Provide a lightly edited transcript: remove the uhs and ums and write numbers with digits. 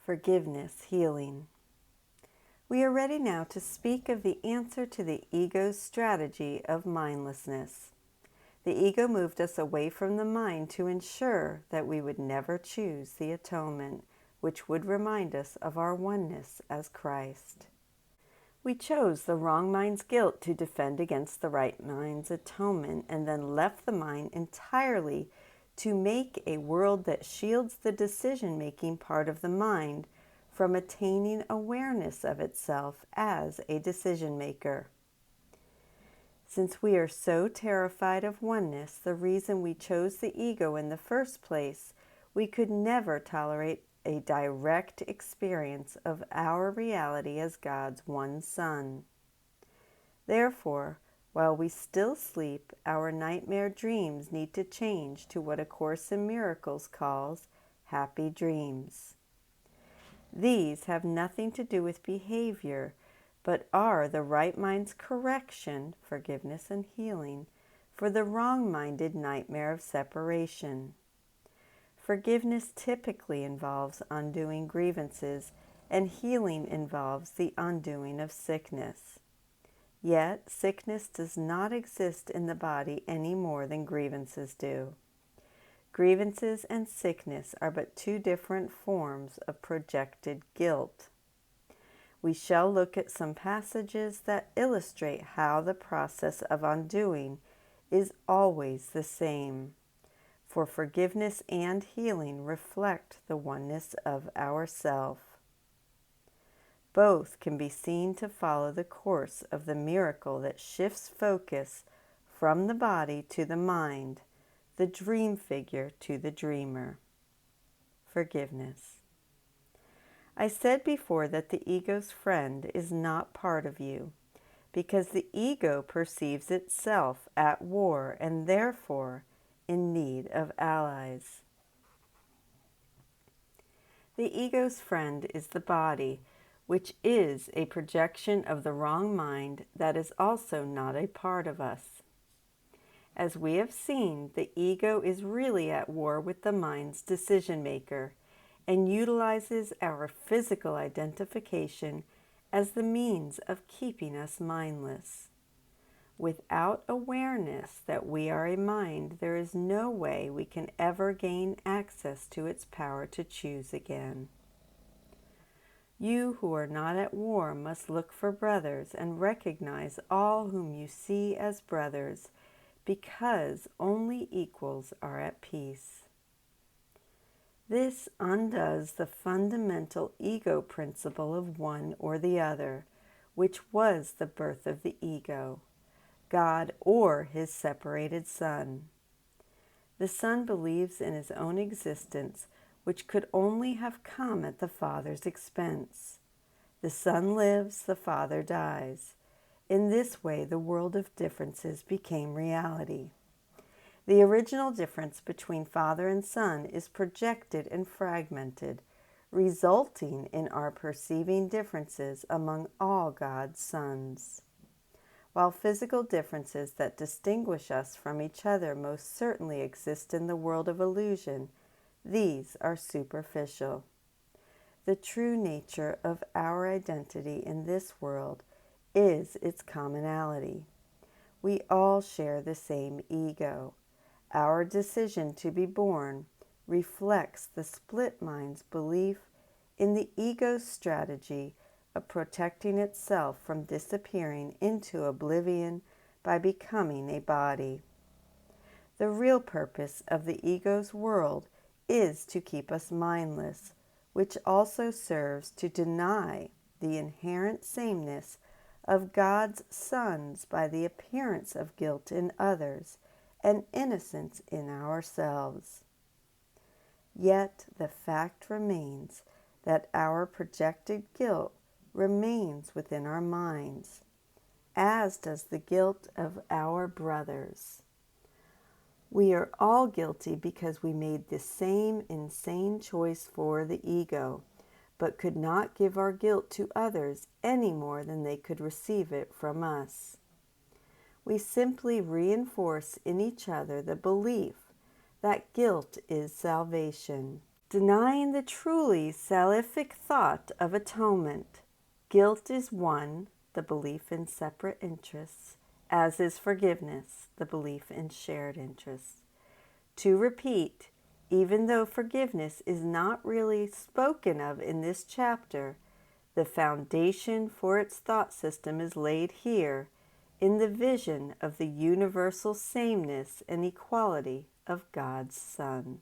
Forgiveness, healing. We are ready now to speak of the answer to the ego's strategy of mindlessness. The ego moved us away from the mind to ensure that we would never choose the atonement, which would remind us of our oneness as Christ. We chose the wrong mind's guilt to defend against the right mind's atonement, and then left the mind entirely to make a world that shields the decision-making part of the mind from attaining awareness of itself as a decision maker. Since we are so terrified of oneness, the reason we chose the ego in the first place, we could never tolerate a direct experience of our reality as God's one Son. Therefore, while we still sleep, our nightmare dreams need to change to what A Course in Miracles calls happy dreams. These have nothing to do with behavior, but are the right mind's correction, forgiveness and healing, for the wrong-minded nightmare of separation. Forgiveness typically involves undoing grievances, and healing involves the undoing of sickness. Yet, sickness does not exist in the body any more than grievances do. Grievances and sickness are but two different forms of projected guilt. We shall look at some passages that illustrate how the process of undoing is always the same, for forgiveness and healing reflect the oneness of ourself. Both can be seen to follow the course of the miracle that shifts focus from the body to the mind, the dream figure to the dreamer. Forgiveness. I said before that the ego's friend is not part of you, because the ego perceives itself at war and therefore in need of allies. The ego's friend is the body, which is a projection of the wrong mind that is also not a part of us. As we have seen, the ego is really at war with the mind's decision maker and utilizes our physical identification as the means of keeping us mindless. Without awareness that we are a mind, there is no way we can ever gain access to its power to choose again. You who are not at war must look for brothers and recognize all whom you see as brothers, because only equals are at peace. This undoes the fundamental ego principle of one or the other, which was the birth of the ego, God or his separated Son. The Son believes in his own existence, which could only have come at the Father's expense. The Son lives, the Father dies. In this way, the world of differences became reality. The original difference between Father and Son is projected and fragmented, resulting in our perceiving differences among all God's sons. While physical differences that distinguish us from each other most certainly exist in the world of illusion, these are superficial. The true nature of our identity in this world is its commonality. We all share the same ego. Our decision to be born reflects the split mind's belief in the ego's strategy of protecting itself from disappearing into oblivion by becoming a body. The real purpose of the ego's world is to keep us mindless, which also serves to deny the inherent sameness of God's sons by the appearance of guilt in others and innocence in ourselves. Yet the fact remains that our projected guilt remains within our minds, as does the guilt of our brothers. We are all guilty because we made the same insane choice for the ego, but could not give our guilt to others any more than they could receive it from us. We simply reinforce in each other the belief that guilt is salvation. denying the truly salvific thought of atonement. Guilt is one, the belief in separate interests, as is forgiveness, the belief in shared interests. To repeat, even though forgiveness is not really spoken of in this chapter, the foundation for its thought system is laid here in the vision of the universal sameness and equality of God's Son.